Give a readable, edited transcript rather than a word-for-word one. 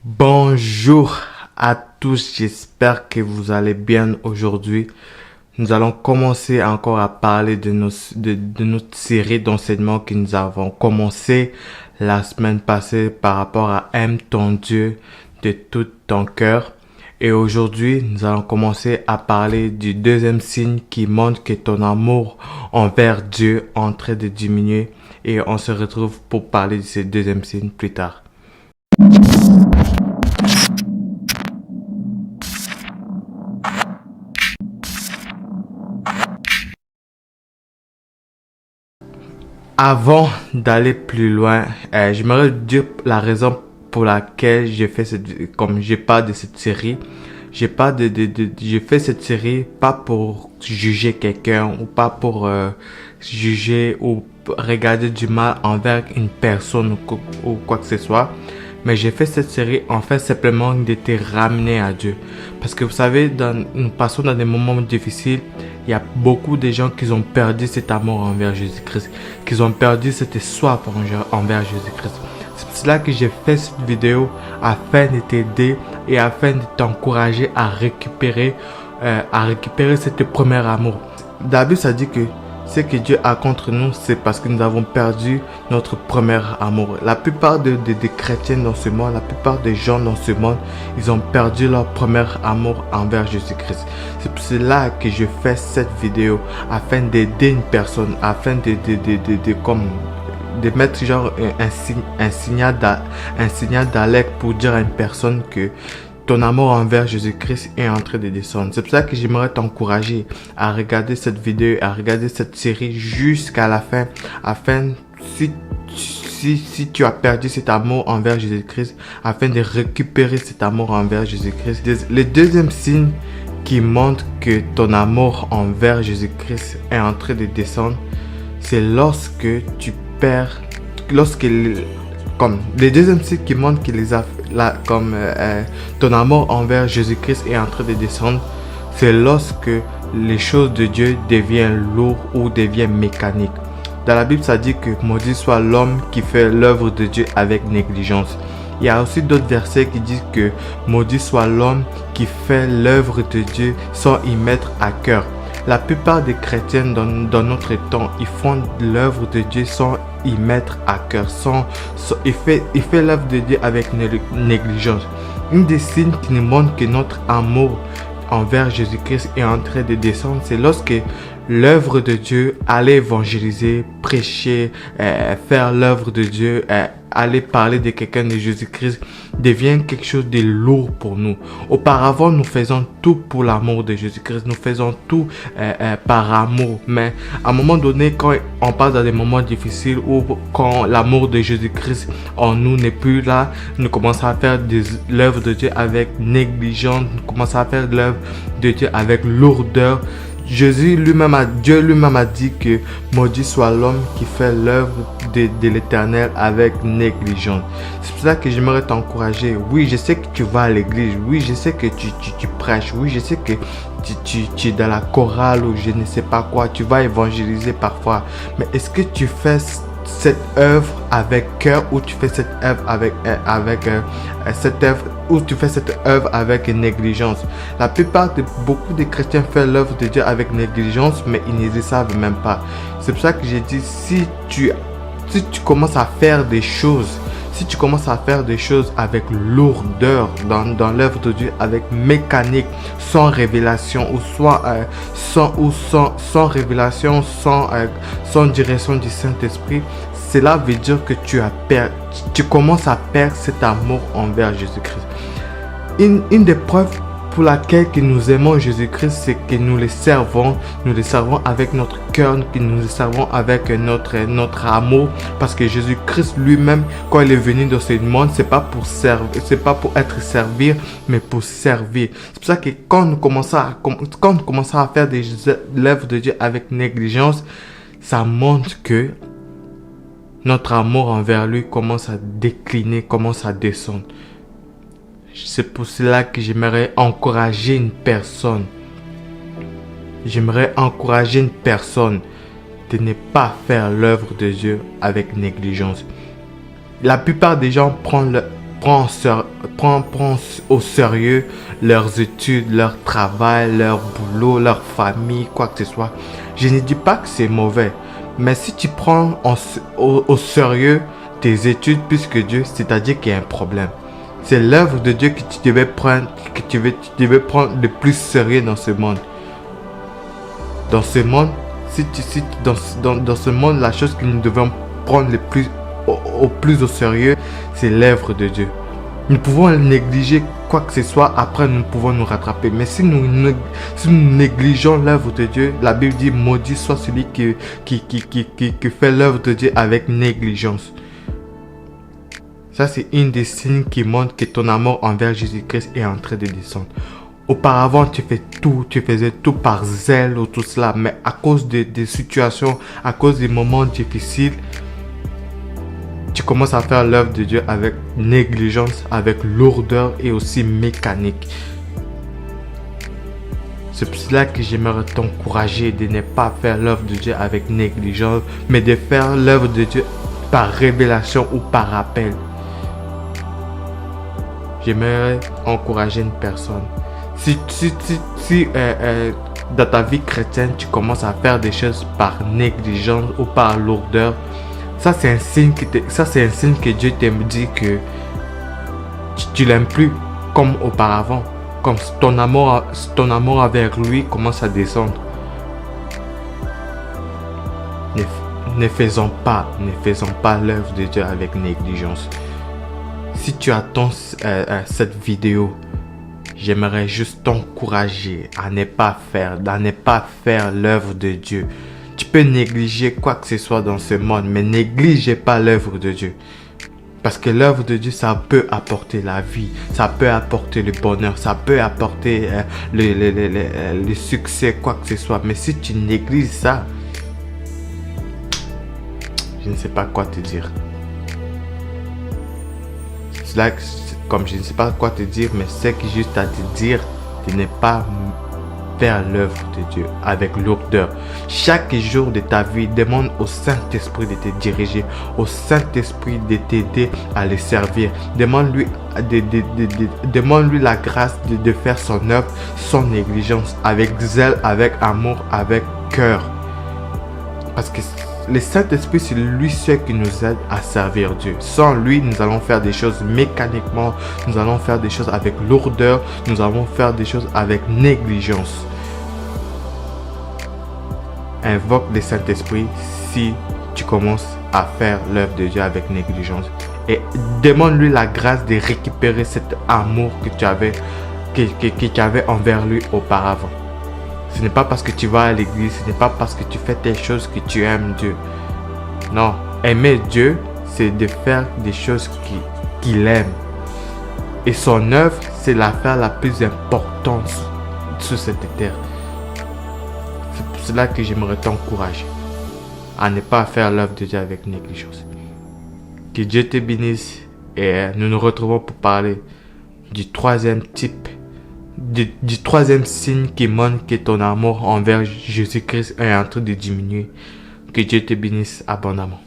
Bonjour à tous, j'espère que vous allez bien aujourd'hui. Nous allons commencer encore à parler de notre série d'enseignements que nous avons commencé la semaine passée par rapport à aime ton Dieu de tout ton cœur. Et aujourd'hui, nous allons commencer à parler du deuxième signe qui montre que ton amour envers Dieu est en train de diminuer. Et on se retrouve pour parler de ce deuxième signe plus tard. Avant d'aller plus loin, j'aimerais dire la raison pour laquelle j'ai fait comme j'ai pas de cette série. J'ai fait cette série pas pour juger quelqu'un ou pas pour juger ou regarder du mal envers une personne ou quoi que ce soit. Mais j'ai fait cette série en fait simplement de te ramener à Dieu. Parce que vous savez, nous passons dans des moments difficiles. Il y a beaucoup de gens qui ont perdu cet amour envers Jésus-Christ. Qui ont perdu cette soif envers Jésus-Christ. C'est pour cela que j'ai fait cette vidéo afin de t'aider et afin de t'encourager à récupérer ce premier amour. David a dit que ce que Dieu a contre nous, c'est parce que nous avons perdu notre premier amour. La plupart des chrétiens dans ce monde, la plupart des gens dans ce monde, ils ont perdu leur premier amour envers Jésus-Christ. C'est pour cela que je fais cette vidéo, afin d'aider une personne, afin de mettre genre un signal d'alerte pour dire à une personne que ton amour envers Jésus-Christ est en train de descendre. C'est pour ça que j'aimerais t'encourager à regarder cette vidéo, à regarder cette série jusqu'à la fin, afin, si tu as perdu cet amour envers Jésus-Christ, afin de récupérer cet amour envers Jésus-Christ. Le deuxième signe qui montre que ton amour envers Jésus-Christ est en train de descendre, c'est lorsque tu perds, comme le deuxième signe qui montre que ton amour envers Jésus-Christ est en train de descendre, c'est lorsque les choses de Dieu deviennent lourdes ou deviennent mécaniques. Dans la Bible, ça dit que maudit soit l'homme qui fait l'œuvre de Dieu avec négligence. Il y a aussi d'autres versets qui disent que maudit soit l'homme qui fait l'œuvre de Dieu sans y mettre à cœur. La plupart des chrétiens dans notre temps, ils font l'œuvre de Dieu sans y mettre à cœur. Il fait l'œuvre de Dieu avec négligence. Une des signes qui nous montre que notre amour envers Jésus-Christ est en train de descendre, c'est lorsque l'œuvre de Dieu, aller évangéliser, prêcher, faire l'œuvre de Dieu, aller parler de quelqu'un de Jésus-Christ devient quelque chose de lourd pour nous. Auparavant, nous faisons tout pour l'amour de Jésus-Christ. Nous faisons tout par amour. Mais à un moment donné, quand on passe dans des moments difficiles ou quand l'amour de Jésus-Christ en nous n'est plus là, nous commençons à faire l'œuvre de Dieu avec négligence. Nous commençons à faire l'œuvre de Dieu avec lourdeur. Dieu lui-même a dit que maudit soit l'homme qui fait l'œuvre de l'Éternel avec négligence. C'est pour ça que j'aimerais t'encourager. Oui, je sais que tu vas à l'église. Oui, je sais que tu prêches. Oui, je sais que tu es dans la chorale ou je ne sais pas quoi. Tu vas évangéliser parfois. Mais est-ce que tu fais cette œuvre avec cœur ou tu fais cette œuvre avec négligence? La plupart beaucoup de chrétiens font l'œuvre de Dieu avec négligence, mais ils ne le savent même pas. C'est pour ça que j'ai dit, si tu commences à faire des choses, avec lourdeur dans l'œuvre de Dieu, avec mécanique, sans révélation ou sans révélation, sans direction du Saint-Esprit, cela veut dire que tu commences à perdre cet amour envers Jésus-Christ. Une des preuves pour laquelle que nous aimons Jésus-Christ, c'est que nous le servons avec notre cœur, que nous le servons avec notre amour, parce que Jésus-Christ lui-même, quand il est venu dans ce monde, c'est pas pour être servi, mais pour servir. C'est pour ça que quand nous commençons à faire l'œuvre de Dieu avec négligence, ça montre que notre amour envers lui commence à décliner, commence à descendre. C'est pour cela que j'aimerais encourager une personne. De ne pas faire l'œuvre de Dieu avec négligence. La plupart des gens prends au sérieux leurs études, leur travail, leur boulot, leur famille, quoi que ce soit. Je ne dis pas que c'est mauvais, mais si tu prends au sérieux tes études plus que Dieu, c'est-à-dire qu'il y a un problème. C'est l'œuvre de Dieu que tu devais prendre, le plus sérieux dans ce monde. Dans ce monde, dans ce monde, la chose que nous devons prendre au plus au sérieux, c'est l'œuvre de Dieu. Nous pouvons négliger quoi que ce soit, après nous pouvons nous rattraper. Mais si nous négligeons l'œuvre de Dieu, la Bible dit maudit soit celui qui fait l'œuvre de Dieu avec négligence. Ça, c'est une des signes qui montrent que ton amour envers Jésus-Christ est en train de descendre. Auparavant, tu faisais tout par zèle ou tout cela, mais à cause des situations, à cause des moments difficiles, tu commences à faire l'œuvre de Dieu avec négligence, avec lourdeur et aussi mécanique. C'est pour cela que j'aimerais t'encourager de ne pas faire l'œuvre de Dieu avec négligence, mais de faire l'œuvre de Dieu par révélation ou par appel. J'aimerais encourager une personne. Si dans ta vie chrétienne, tu commences à faire des choses par négligence ou par lourdeur, ça c'est un signe que Dieu te dit que tu l'aimes plus comme auparavant. Comme ton amour avec lui commence à descendre. Ne faisons pas l'œuvre de Dieu avec négligence. Si tu attends cette vidéo, j'aimerais juste t'encourager à ne pas faire l'œuvre de Dieu. Tu peux négliger quoi que ce soit dans ce monde, mais négligez pas l'œuvre de Dieu. Parce que l'œuvre de Dieu, ça peut apporter la vie, ça peut apporter le bonheur, ça peut apporter le succès, quoi que ce soit. Mais si tu négliges ça, je ne sais pas quoi te dire. Là, comme je ne sais pas quoi te dire, mais c'est que juste à te dire de ne pas faire l'œuvre de Dieu avec lourdeur. Chaque jour de ta vie, demande au Saint-Esprit de te diriger, au Saint-Esprit de t'aider à le servir. Demande-lui la grâce de faire son œuvre sans négligence, avec zèle, avec amour, avec cœur. Parce que le Saint-Esprit, c'est lui seul qui nous aide à servir Dieu. Sans lui, nous allons faire des choses mécaniquement, nous allons faire des choses avec lourdeur, nous allons faire des choses avec négligence. Invoque le Saint-Esprit si tu commences à faire l'œuvre de Dieu avec négligence. Et demande-lui la grâce de récupérer cet amour que tu avais envers lui auparavant. Ce n'est pas parce que tu vas à l'église, ce n'est pas parce que tu fais telle chose que tu aimes Dieu. Non, aimer Dieu, c'est de faire des choses qu'il aime. Et son œuvre, c'est l'affaire la plus importante sur cette terre. C'est pour cela que j'aimerais t'encourager à ne pas faire l'œuvre de Dieu avec négligence. Que Dieu te bénisse et nous nous retrouvons pour parler du troisième type. Du troisième signe qui montre que ton amour envers Jésus-Christ est en train de diminuer. Que Dieu te bénisse abondamment.